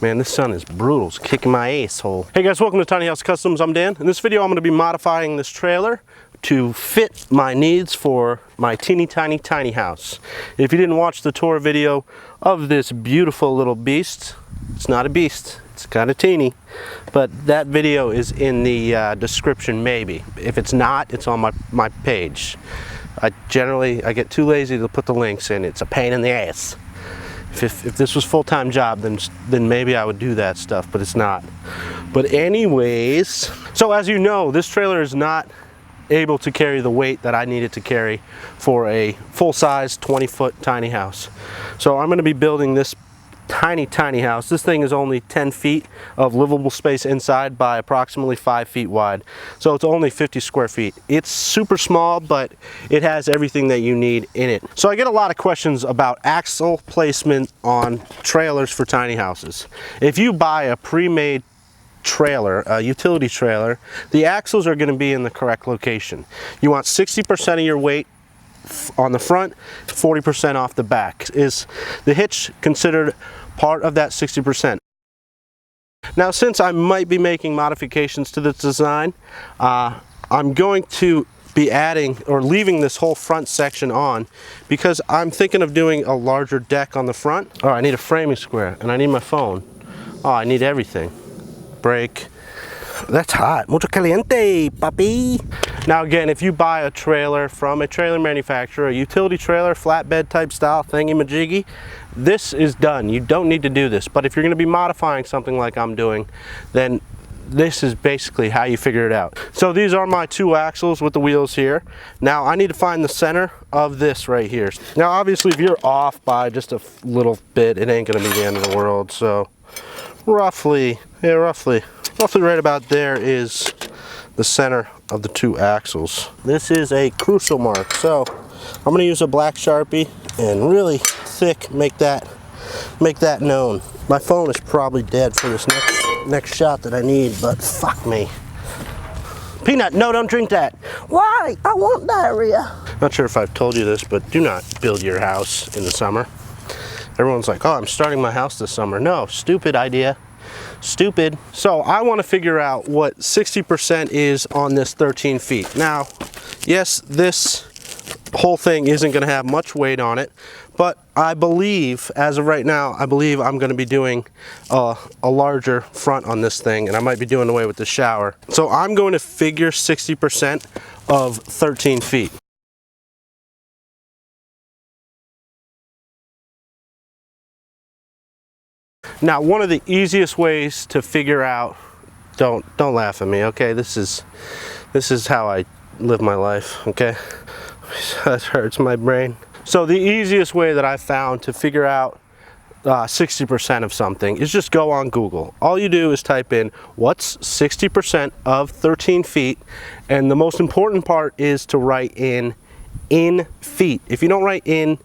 Man, this sun is brutal. It's kicking my asshole. Hey guys, welcome to Tiny House Customs. I'm Dan. In this video, I'm going to be modifying this trailer to fit my needs for my teeny tiny house. If you didn't watch the tour video of this beautiful little beast, it's not a beast. It's kind of teeny, but that video is in the description maybe. If it's not, it's on my page. I get too lazy to put the links in. It's a pain in the ass. If this was full-time job, then maybe I would do that stuff, but it's not. But anyways, so as you know, this trailer is not able to carry the weight that I need it to carry for a full-size 20-foot tiny house. So I'm going to be building this tiny house. This thing is only 10 feet of livable space inside by approximately 5 feet wide. So it's only 50 square feet. It's super small, but it has everything that you need in it. So I get a lot of questions about axle placement on trailers for tiny houses. If you buy a pre-made trailer, a utility trailer, the axles are going to be in the correct location. You want 60% of your weight on the front, 40% off the back. Is the hitch considered part of that 60%? Now, since I might be making modifications to this design, I'm going to be adding or leaving this whole front section on because I'm thinking of doing a larger deck on the front. Oh, I need a framing square and I need my phone. Oh, I need everything. Brake. That's hot. Mucho caliente, papi. Now again, if you buy a trailer from a trailer manufacturer, a utility trailer, flatbed type style, thingy-majiggy, this is done. You don't need to do this. But if you're going to be modifying something like I'm doing, then this is basically how you figure it out. So these are my two axles with the wheels here. Now I need to find the center of this right here. Now obviously if you're off by just a little bit, it ain't going to be the end of the world. So roughly right about there is the center of the two axles. This is a crucial mark, so I'm going to use a black Sharpie and really thick make that known. My phone is probably dead for this next shot that I need, but fuck me. Peanut, no, don't drink that. Why? I want diarrhea. Not sure if I've told you this, but do not build your house in the summer. Everyone's like, oh, I'm starting my house this summer. No, stupid idea. Stupid. So I want to figure out what 60% is on this 13 feet. Now, yes, this whole thing isn't going to have much weight on it, but I believe, as of right now, I believe I'm going to be doing a larger front on this thing, and I might be doing away with the shower. So I'm going to figure 60% of 13 feet. Now, one of the easiest ways to figure out, don't laugh at me, okay? This is how I live my life, okay? That hurts my brain. So the easiest way that I found to figure out 60% of something is just go on Google. All you do is type in what's 60% of 13 feet, and the most important part is to write in feet. If you don't write in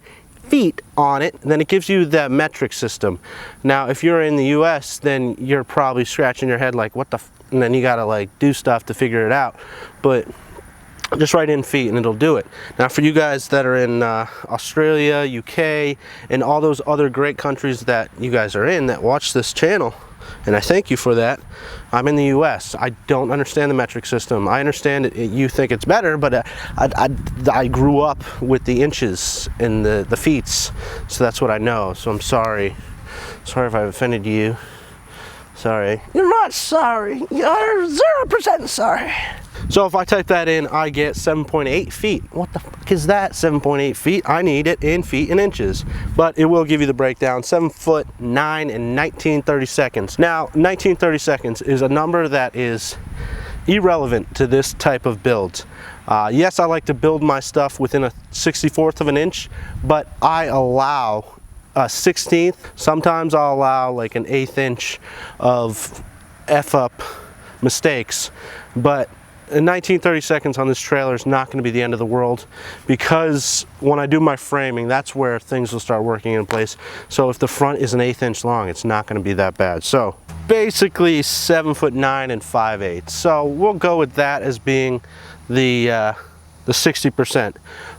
feet on it, then it gives you that metric system. Now if you're in the US, then you're probably scratching your head like what the and then you gotta like do stuff to figure it out, but just write in feet and it'll do it. Now for you guys that are in Australia, UK, and all those other great countries that you guys are in that watch this channel, and I thank you for that. I'm in the US. I don't understand the metric system. I understand it, you think it's better, but I grew up with the inches and the feets, so that's what I know. So I'm sorry. Sorry if I've offended you. Sorry. You're not sorry. You're 0% sorry. So if I type that in, I get 7.8 feet. What the fuck is that, 7.8 feet? I need it in feet and inches. But it will give you the breakdown, 7 foot 9 and 19/32. Now, 19/32 is a number that is irrelevant to this type of build. Yes, I like to build my stuff within a 64th of an inch, but I allow a 16th. Sometimes I'll allow like an 1/8 inch of F-up mistakes, but 19/32 on this trailer is not going to be the end of the world, because when I do my framing, that's where things will start working in place. So if the front is an 1/8 inch long, it's not going to be that bad. So basically 7 foot 9 and 5/8. So we'll go with that as being the 60%.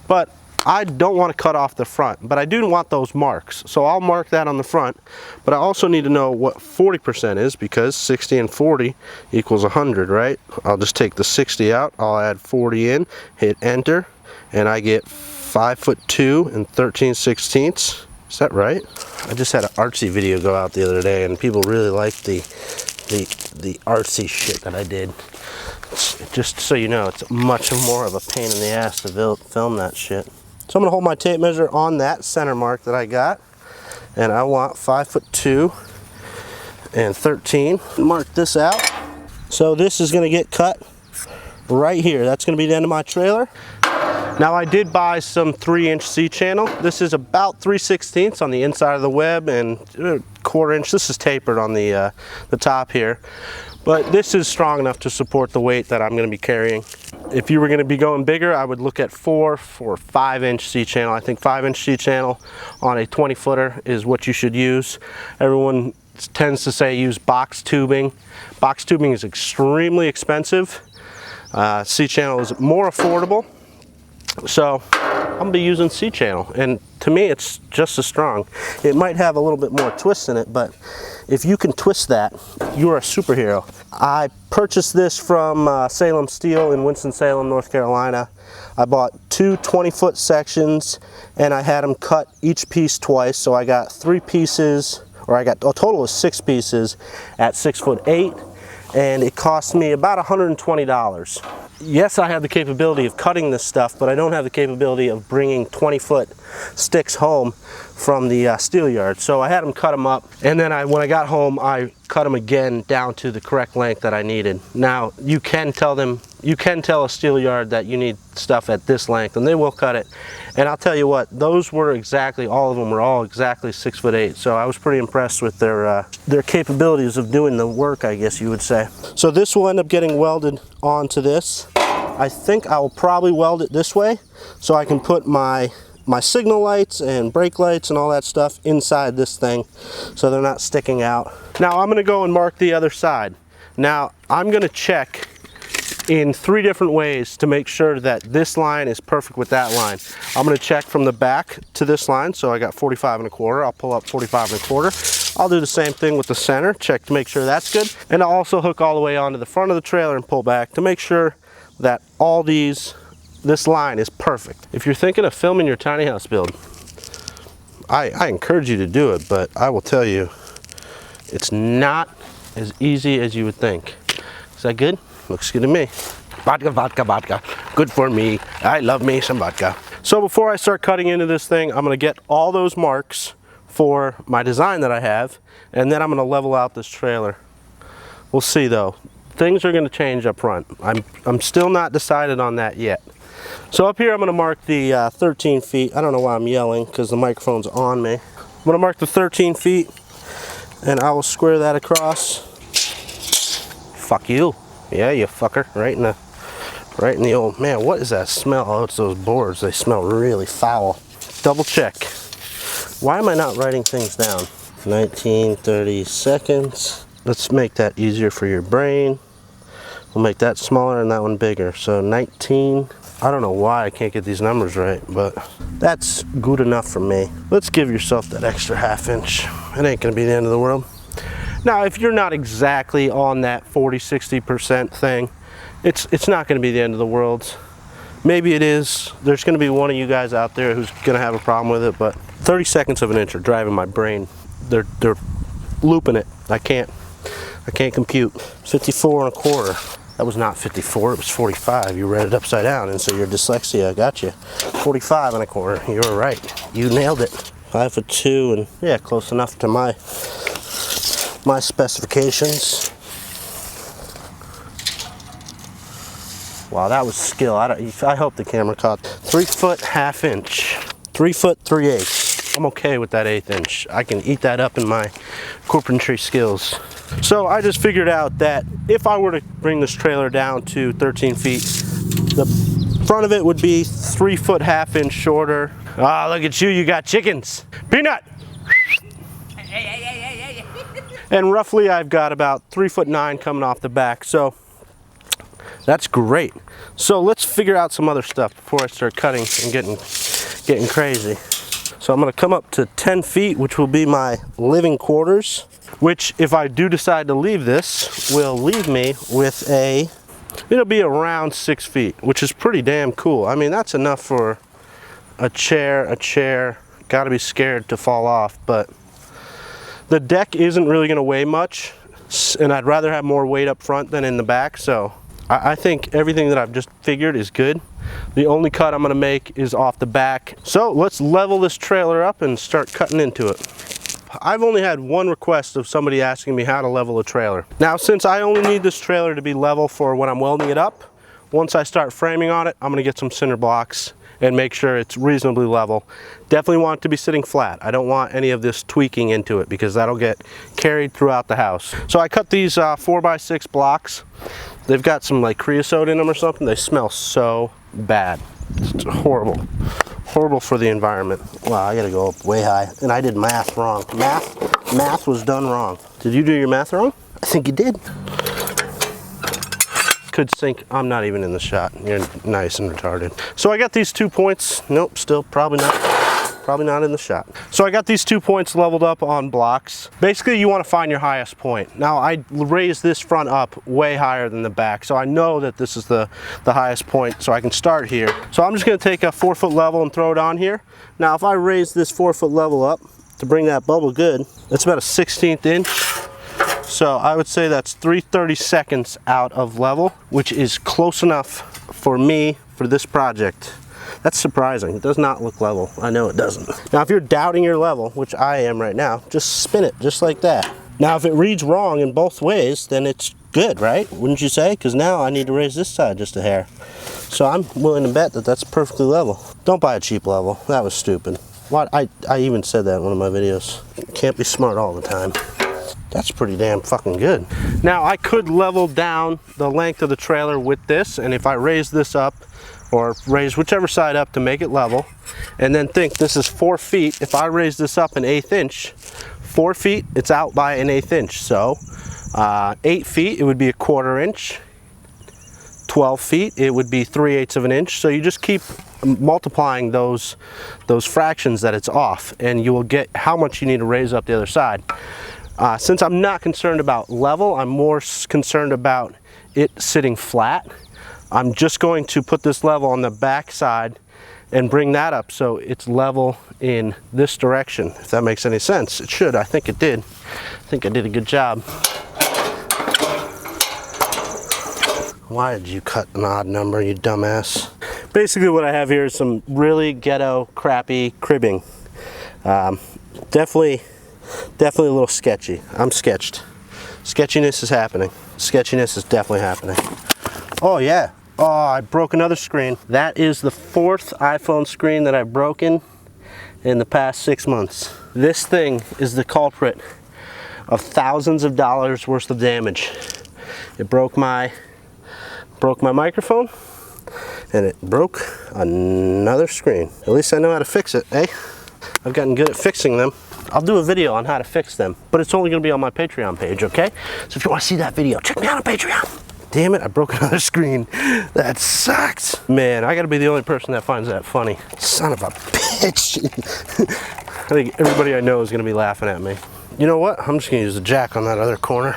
But I don't want to cut off the front, but I do want those marks. So I'll mark that on the front, but I also need to know what 40% is, because 60 and 40 equals 100, right? I'll just take the 60 out, I'll add 40 in, hit enter, and I get 5'2" and 13/16. Is that right? I just had an artsy video go out the other day, and people really liked the artsy shit that I did. Just so you know, it's much more of a pain in the ass to film that shit. So I'm gonna hold my tape measure on that center mark that I got, and I want 5'2" and 13. Mark this out. So this is gonna get cut right here. That's gonna be the end of my trailer. Now I did buy some 3-inch C-channel. This is about 3/16 on the inside of the web and 1/4 inch. This is tapered on the top here. But this is strong enough to support the weight that I'm going to be carrying. If you were going to be going bigger, I would look at 4 or 5-inch C-channel. I think 5-inch C-channel on a 20-footer is what you should use. Everyone tends to say use box tubing. Box tubing is extremely expensive. C-channel is more affordable. So I'm gonna be using C-channel, and to me it's just as strong. It might have a little bit more twist in it, but if you can twist that, you're a superhero. I purchased this from Salem Steel in Winston-Salem, North Carolina. I bought 2 20-foot sections, and I had them cut each piece twice, so I got 3 pieces, or I got a total of 6 pieces at 6'8", and it cost me about $120. Yes, I have the capability of cutting this stuff, but I don't have the capability of bringing 20-foot sticks home from the steel yard. So I had them cut them up, and then when I got home, I cut them again down to the correct length that I needed. Now, you can tell a steel yard that you need stuff at this length, and they will cut it. And I'll tell you what, those were exactly, all of them were all exactly 6'8". So I was pretty impressed with their capabilities of doing the work, I guess you would say. So this will end up getting welded onto this. I think I will probably weld it this way, so I can put my signal lights and brake lights and all that stuff inside this thing, so they're not sticking out. Now I'm going to go and mark the other side. Now I'm going to check in 3 different ways to make sure that this line is perfect with that line. I'm going to check from the back to this line, so I got 45 1/4. I'll pull up 45 1/4. I'll do the same thing with the center, check to make sure that's good, and I'll also hook all the way onto the front of the trailer and pull back to make sure that all this line is perfect. If you're thinking of filming your tiny house build, I encourage you to do it, but I will tell you, it's not as easy as you would think. Is that good? Looks good to me. Vodka, vodka, vodka. Good for me. I love me some vodka. So before I start cutting into this thing, I'm gonna get all those marks for my design that I have, and then I'm gonna level out this trailer. We'll see though. Things are gonna change up front. I'm still not decided on that yet. So up here I'm gonna mark the 13 feet. I don't know why I'm yelling, because the microphone's on me. I'm gonna mark the 13 feet, and I will square that across. Fuck you. Yeah, you fucker. Right in the old, man, what is that smell? Oh, it's those boards. They smell really foul. Double check. Why am I not writing things down? 1930 seconds. Let's make that easier for your brain. We'll make that smaller and that one bigger. So 19. I don't know why I can't get these numbers right, but that's good enough for me. Let's give yourself that extra ½ inch. It ain't gonna be the end of the world. Now, if you're not exactly on that 40–60% thing, it's not gonna be the end of the world. Maybe it is. There's gonna be one of you guys out there who's gonna have a problem with it, but 30 seconds of an inch are driving my brain. They're looping it. I can't compute. 54 1/4. That was not 54, it was 45. You read it upside down, and so your dyslexia got you. 45 1/4, you were right. You nailed it. 5'2", and yeah, close enough to my specifications. Wow, that was skill. I hope the camera caught. 3 foot ½ inch. 3 foot 3/8. I'm okay with that 1/8 inch. I can eat that up in my carpentry skills. So I just figured out that if I were to bring this trailer down to 13 feet, the front of it would be 3 foot ½ inch shorter. Ah, look at you, you got chickens. Peanut! And roughly I've got about 3'9" coming off the back, so that's great. So let's figure out some other stuff before I start cutting and getting crazy. So I'm gonna come up to 10 feet, which will be my living quarters, which if I do decide to leave this, will leave me with it'll be around 6 feet, which is pretty damn cool. I mean, that's enough for a chair. Gotta be scared to fall off, but the deck isn't really gonna weigh much, and I'd rather have more weight up front than in the back, so I think everything that I've just figured is good. The only cut I'm gonna make is off the back. So let's level this trailer up and start cutting into it. I've only had one request of somebody asking me how to level a trailer. Now, since I only need this trailer to be level for when I'm welding it up, once I start framing on it, I'm gonna get some cinder blocks and make sure it's reasonably level. Definitely want it to be sitting flat. I don't want any of this tweaking into it because that'll get carried throughout the house. So I cut these 4x6 blocks. They've got some like creosote in them or something. They smell so bad. It's horrible. Horrible for the environment. Wow, I gotta go up way high. And I did math wrong. Math was done wrong. Did you do your math wrong? I think you did. Could sink. I'm not even in the shot. You're nice and retarded. So I got these 2 points. Nope, still probably not in the shot. So I got these 2 points leveled up on blocks. Basically, you want to find your highest point. Now, I raised this front up way higher than the back, so I know that this is the highest point, so I can start here. So I'm just going to take a 4-foot level and throw it on here. Now, if I raise this 4-foot level up to bring that bubble good, that's about a 1/16 inch. So I would say that's 3/32 out of level, which is close enough for me for this project. That's surprising. It does not look level. I know it doesn't. Now, if you're doubting your level, which I am right now, just spin it just like that. Now, if it reads wrong in both ways, then it's good, right? Wouldn't you say? Because now I need to raise this side just a hair. So I'm willing to bet that that's perfectly level. Don't buy a cheap level. That was stupid. What? I even said that in one of my videos. Can't be smart all the time. That's pretty damn fucking good. Now, I could level down the length of the trailer with this, and if I raise this up, or raise whichever side up to make it level, and then think this is 4 feet. If I raise this up 1/8 inch, 4 feet, it's out by 1/8 inch. So 8 feet, it would be 1/4 inch. 12 feet, it would be 3/8 of an inch. So you just keep multiplying those fractions that it's off, and you will get how much you need to raise up the other side. Since I'm not concerned about level, I'm more concerned about it sitting flat. I'm just going to put this level on the back side and bring that up so it's level in this direction, if that makes any sense. It should. I think it did. I think I did a good job. Why did you cut an odd number, you dumbass? Basically what I have here is some really ghetto, crappy cribbing. Definitely a little sketchy. I'm sketched. Sketchiness is happening. Sketchiness is definitely happening. Oh yeah. Oh, I broke another screen. That is the 4th iPhone screen that I've broken in the past 6 months. This thing is the culprit of thousands of dollars worth of damage. It broke my microphone, and it broke another screen. At least I know how to fix it, eh? I've gotten good at fixing them. I'll do a video on how to fix them, but it's only gonna be on my Patreon page, okay? So if you wanna see that video, check me out on Patreon. Damn it, I broke another screen. That sucks. Man, I gotta be the only person that finds that funny. Son of a bitch. I think everybody I know is gonna be laughing at me. You know what? I'm just gonna use the jack on that other corner.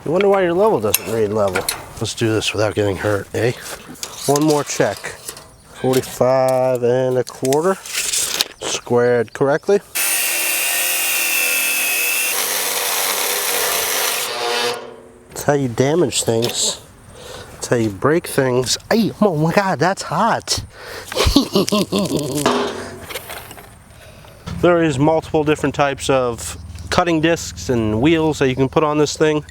You wonder why your level doesn't read level. Let's do this without getting hurt, eh? One more check. 45 1/4, squared correctly. That's how you damage things. That's how you break things. Ay, oh my God, that's hot. There is multiple different types of cutting discs and wheels that you can put on this thing.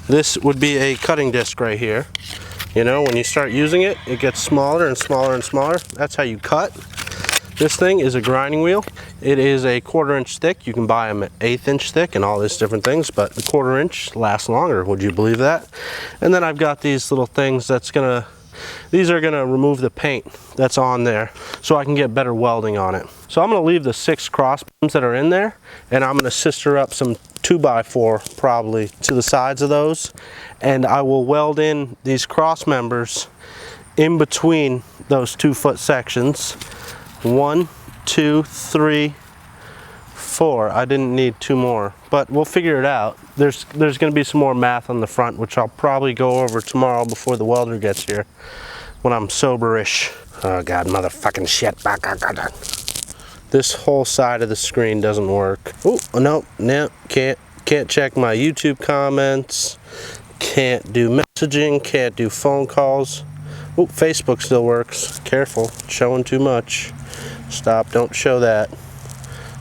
This would be a cutting disc right here. You know, when you start using it, it gets smaller and smaller and smaller. That's how you cut. This thing is a grinding wheel. It is a 1/4 inch thick. You can buy them at 1/8 inch thick and all these different things, but the 1/4 inch lasts longer. Would you believe that? And then I've got these little things these are gonna remove the paint that's on there so I can get better welding on it. So I'm gonna leave the 6 cross beams that are in there, and I'm gonna sister up some 2x4 probably to the sides of those, and I will weld in these cross members in between those 2-foot sections. 1, 2, 3, 4. I didn't need 2 more, but we'll figure it out. There's going to be some more math on the front, which I'll probably go over tomorrow before the welder gets here, when I'm soberish. Oh God, motherfucking shit. This whole side of the screen doesn't work. Oh no, can't check my YouTube comments. Can't do messaging. Can't do phone calls. Oh, Facebook still works. Careful, showing too much. Stop, don't show that.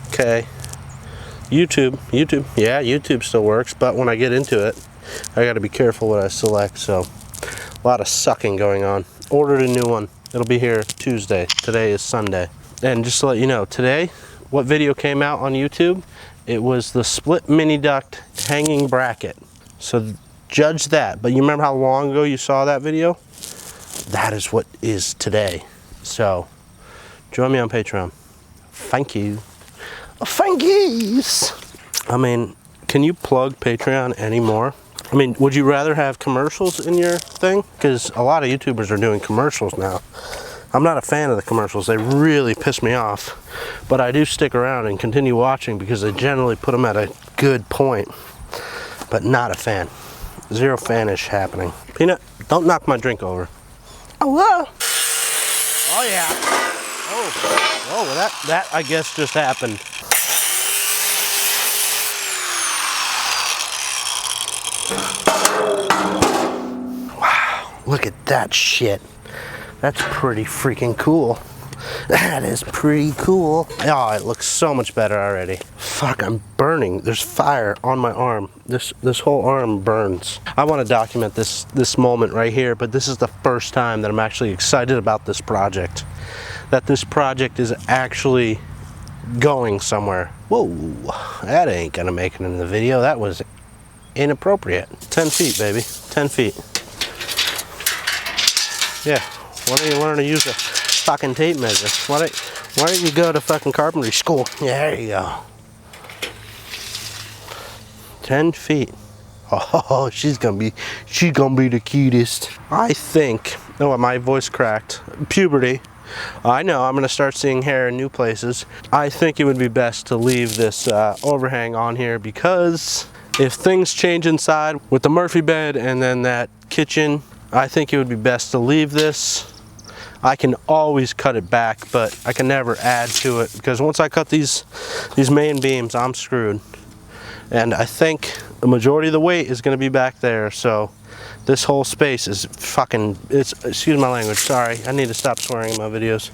Okay. YouTube, yeah, YouTube still works, but when I get into it, I gotta be careful what I select, so a lot of sucking going on. Ordered a new one. It'll be here Tuesday. Today is Sunday. And just to let you know, today, what video came out on YouTube? It was the split mini duct hanging bracket. So judge that. But you remember how long ago you saw that video? That is what is today. So join me on Patreon. Thank you. Thank yous. I mean, can you plug Patreon anymore? I mean, would you rather have commercials in your thing? Because a lot of YouTubers are doing commercials now. I'm not a fan of the commercials. They really piss me off. But I do stick around and continue watching because they generally put them at a good point. But not a fan. Zero fanish happening. Peanut, don't knock my drink over. Oh, whoa. Oh, yeah. Oh, well, that I guess just happened. Wow, look at that shit. That's pretty freaking cool. That is pretty cool. Oh, it looks so much better already. Fuck, I'm burning. There's fire on my arm. This whole arm burns. I want to document this moment right here, but this is the first time that I'm actually excited about this project. That this project is actually going somewhere. Whoa, that ain't gonna make it in the video. That was inappropriate. 10 feet, baby. 10 feet. Yeah, why don't you learn to use a fucking tape measure? Why don't you go to fucking carpentry school? Yeah, there you go. 10 feet. Oh, she's gonna be the cutest. I think, oh, my voice cracked. Puberty. I know, I'm gonna start seeing hair in new places. I think it would be best to leave this overhang on here because if things change inside with the Murphy bed and then that kitchen, I think it would be best to leave this. I can always cut it back, but I can never add to it because once I cut these main beams, I'm screwed. And I think the majority of the weight is gonna be back there, so this whole space is fucking, excuse my language, sorry, I need to stop swearing in my videos.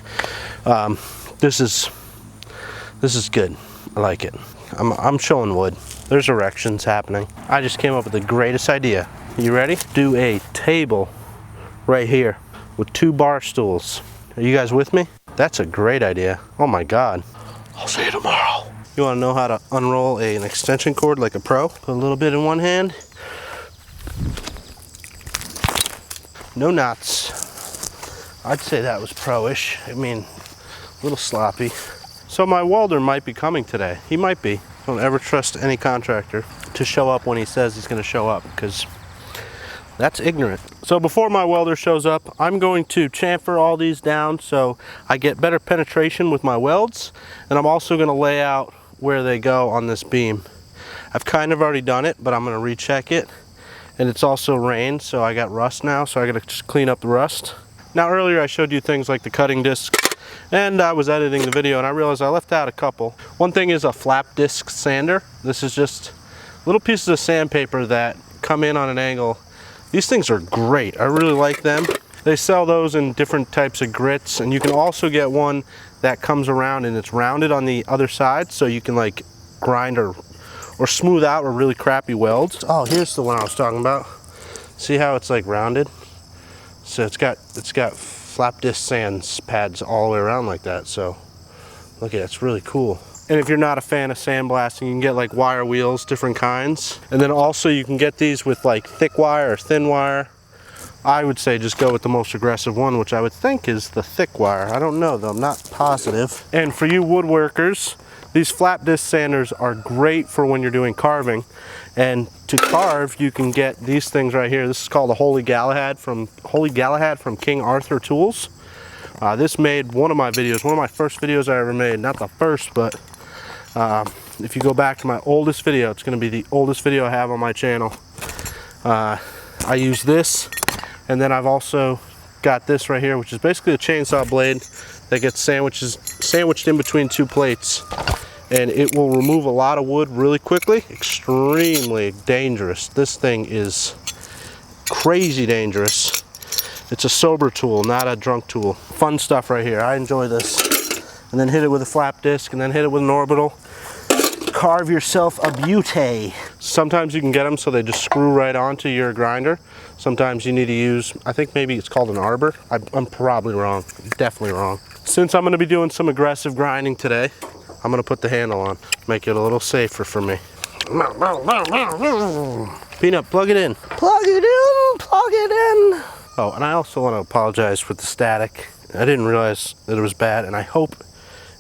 This is good, I like it. I'm showing wood. There's erections happening. I just came up with the greatest idea. You ready? Do a table right here with 2 bar stools. Are you guys with me? That's a great idea. Oh my God. I'll see you tomorrow. You wanna know how to unroll an extension cord like a pro? Put a little bit in one hand. No knots. I'd say that was pro-ish. I mean, a little sloppy. So my welder might be coming today. He might be. Don't ever trust any contractor to show up when he says he's gonna show up because that's ignorant. So before my welder shows up, I'm going to chamfer all these down so I get better penetration with my welds, and I'm also gonna lay out where they go on this beam. I've kind of already done it, but I'm gonna recheck it. And it's also rained, so I got rust now, so I gotta just clean up the rust. Now earlier I showed you things like the cutting disc, and I was editing the video and I realized I left out a couple. One thing is a flap disc sander. This is just little pieces of sandpaper that come in on an angle. These things are great, I really like them. They sell those in different types of grits, and you can also get one that comes around and it's rounded on the other side, so you can like grind or smooth out a really crappy welds. Oh, here's the one I was talking about. See how it's like rounded? So it's got flap disc sand pads all the way around like that. So look at it, it's really cool. And if you're not a fan of sandblasting, you can get like wire wheels, different kinds. And then also you can get these with like thick wire or thin wire. I would say just go with the most aggressive one, which I would think is the thick wire. I don't know though, I'm not positive. And for you woodworkers, These flat disc sanders are great for when you're doing carving. And to carve, you can get these things right here. This is called a Holy Galahad from King Arthur Tools. This made one of my videos, one of my first videos I ever made. Not the first, but if you go back to my oldest video, it's going to be the oldest video I have on my channel. I use this, and then I've also got this right here, which is basically a chainsaw blade that gets sandwiched in between two plates, and it will remove a lot of wood really quickly. Extremely dangerous. This thing is crazy dangerous. It's a sober tool, not a drunk tool. Fun stuff right here. I enjoy this. And then hit it with a flap disc, and then hit it with an orbital. Carve yourself a beauty. Sometimes you can get them so they just screw right onto your grinder. Sometimes you need to use, I think maybe it's called an arbor. I'm probably wrong, definitely wrong. Since I'm gonna be doing some aggressive grinding today, I'm gonna put the handle on, make it a little safer for me. Peanut, plug it in. Plug it in, plug it in. Oh, and I also wanna apologize for the static. I didn't realize that it was bad, and I hope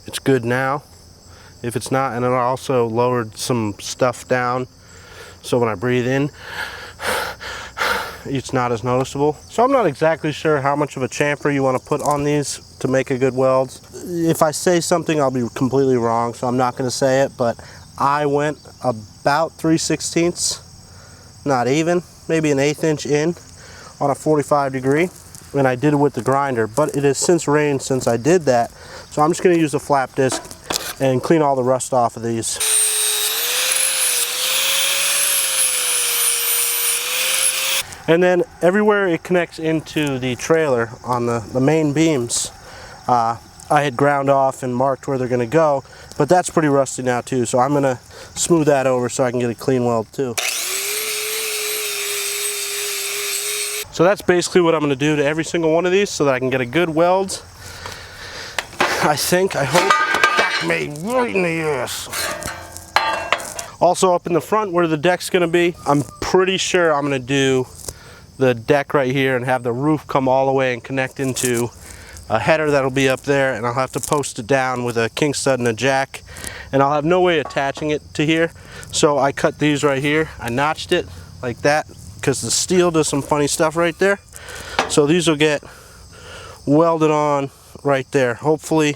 it's good now. If it's not, and then I also lowered some stuff down so when I breathe in, it's not as noticeable. So I'm not exactly sure how much of a chamfer you want to put on these to make a good weld. If I say something, I'll be completely wrong, so I'm not going to say it, but I went about 3/16, not even, maybe an 1/8 inch in on a 45 degree, and I did it with the grinder, but it has since rained since I did that, so I'm just going to use a flap disc and clean all the rust off of these. And then everywhere it connects into the trailer on the main beams, I had ground off and marked where they're gonna go, but that's pretty rusty now too, so I'm gonna smooth that over so I can get a clean weld too. So that's basically what I'm gonna do to every single one of these so that I can get a good weld. I hope. Me right in the ass. Also up in the front where the deck's gonna be, I'm pretty sure I'm gonna do the deck right here and have the roof come all the way and connect into a header that'll be up there, and I'll have to post it down with a king stud and a jack, and I'll have no way attaching it to here. So I cut these right here, I notched it like that because the steel does some funny stuff right there. So these will get welded on right there, hopefully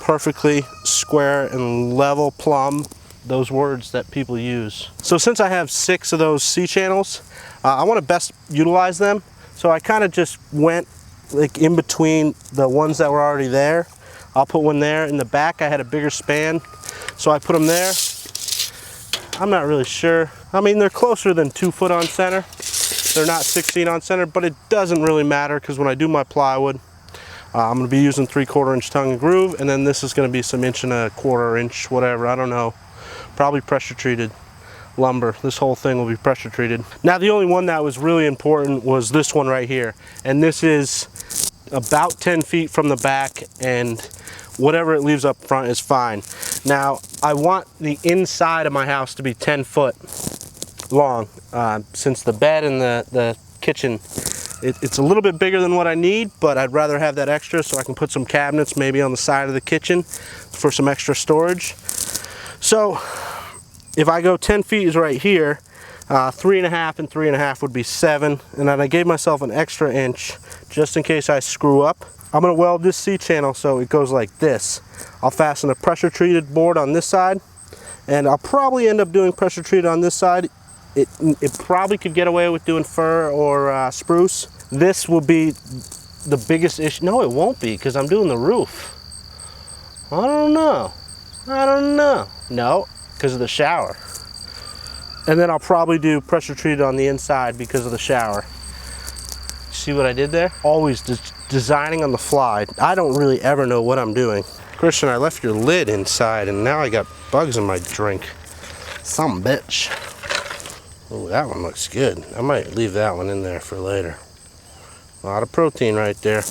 perfectly square and level, plumb, those words that people use. So since I have 6 of those C channels, I want to best utilize them. So I kind of just went like in between the ones that were already there. I'll put one there. In the back I had a bigger span, so I put them there. I'm not really sure. I mean, they're closer than 2 foot on center. They're not 16 on center, but it doesn't really matter because when I do my plywood, I'm going to be using 3/4 inch tongue and groove, and then this is going to be some 1¼ inch, whatever, I don't know. Probably pressure treated lumber. This whole thing will be pressure treated. Now the only one that was really important was this one right here, and this is about 10 feet from the back, and whatever it leaves up front is fine. Now I want the inside of my house to be 10 foot long, since the bed and the kitchen, it's a little bit bigger than what I need, but I'd rather have that extra so I can put some cabinets maybe on the side of the kitchen for some extra storage. So if I go 10 feet is right here, 3.5 and 3.5 would be 7, and then I gave myself an extra inch just in case I screw up. I'm going to weld this C channel so it goes like this. I'll fasten a pressure treated board on this side, and I'll probably end up doing pressure treated on this side. It probably could get away with doing fir or spruce. This will be the biggest issue. No, it won't be, because I'm doing the roof. I don't know. No, because of the shower. And then I'll probably do pressure treated on the inside because of the shower. See what I did there? Always designing on the fly. I don't really ever know what I'm doing. Christian, I left your lid inside and now I got bugs in my drink. Some bitch. Oh, that one looks good. I might leave that one in there for later. A lot of protein right there.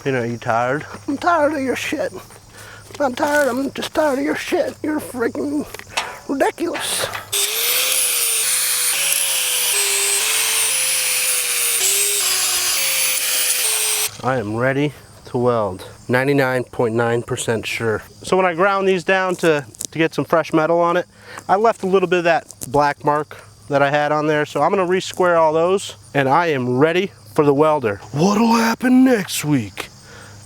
Peanut, are you tired? I'm tired of your shit. I'm tired. I'm just tired of your shit. You're freaking ridiculous. I am ready to weld. 99.9% sure. So when I ground these down to get some fresh metal on it, I left a little bit of that black mark that I had on there. So I'm gonna re-square all those and I am ready for the welder. What'll happen next week?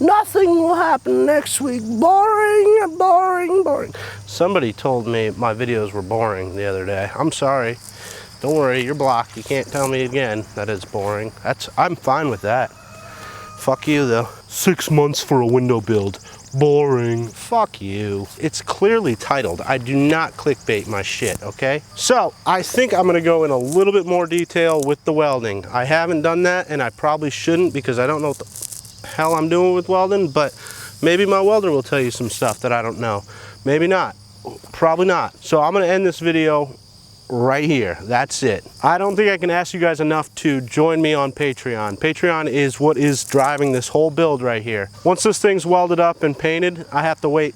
Nothing will happen next week. Boring, boring, boring. Somebody told me my videos were boring the other day. I'm sorry. Don't worry, you're blocked. You can't tell me again that it's boring. I'm fine with that. Fuck you though. 6 months for a window build. Boring. Fuck you. It's clearly titled. I do not clickbait my shit, okay? So I think I'm gonna go in a little bit more detail with the welding. I haven't done that and I probably shouldn't because I don't know what the hell I'm doing with welding, but maybe my welder will tell you some stuff that I don't know. Maybe not. Probably not. So I'm gonna end this video right here. That's it. I don't think I can ask you guys enough to join me on Patreon. Patreon is what is driving this whole build right here. Once this thing's welded up and painted, I have to wait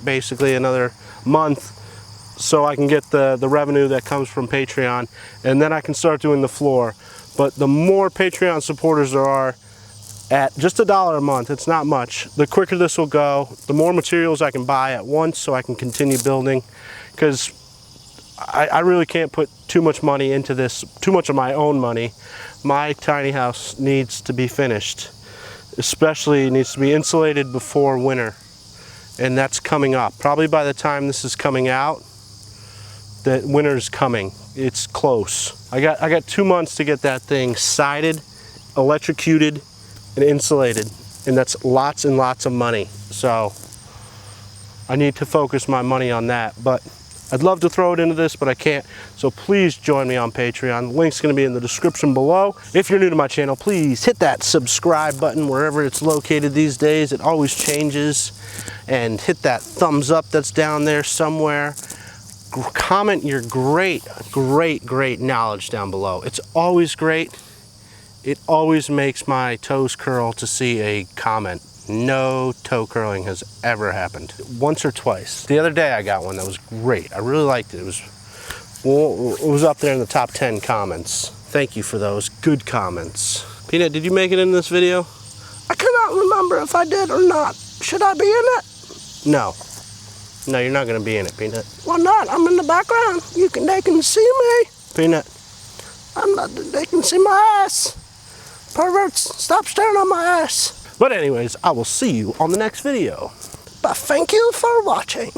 basically another month so I can get the revenue that comes from Patreon, and then I can start doing the floor. But the more Patreon supporters there are, at just $1 a month, it's not much, the quicker this will go, the more materials I can buy at once so I can continue building, because I really can't put too much money into this, too much of my own money. My tiny house needs to be finished. Especially needs to be insulated before winter. And that's coming up. Probably by the time this is coming out, the winter's coming. It's close. I got 2 months to get that thing sided, electrocuted, and insulated. And that's lots and lots of money. So I need to focus my money on that. But I'd love to throw it into this, but I can't. So please join me on Patreon. The link's gonna be in the description below. If you're new to my channel, please hit that subscribe button wherever it's located these days. It always changes. And hit that thumbs up that's down there somewhere. Comment your great knowledge down below. It's always great. It always makes my toes curl to see a comment. No toe curling has ever happened. Once or twice. The other day I got one that was great. I really liked it. It was up there in the top 10 comments. Thank you for those good comments. Peanut, did you make it in this video? I cannot remember if I did or not. Should I be in it? No. No, you're not gonna be in it, Peanut. Why not? I'm in the background. They can see me. Peanut. They can see my ass. Perverts, stop staring at my ass. But anyways, I will see you on the next video. But thank you for watching.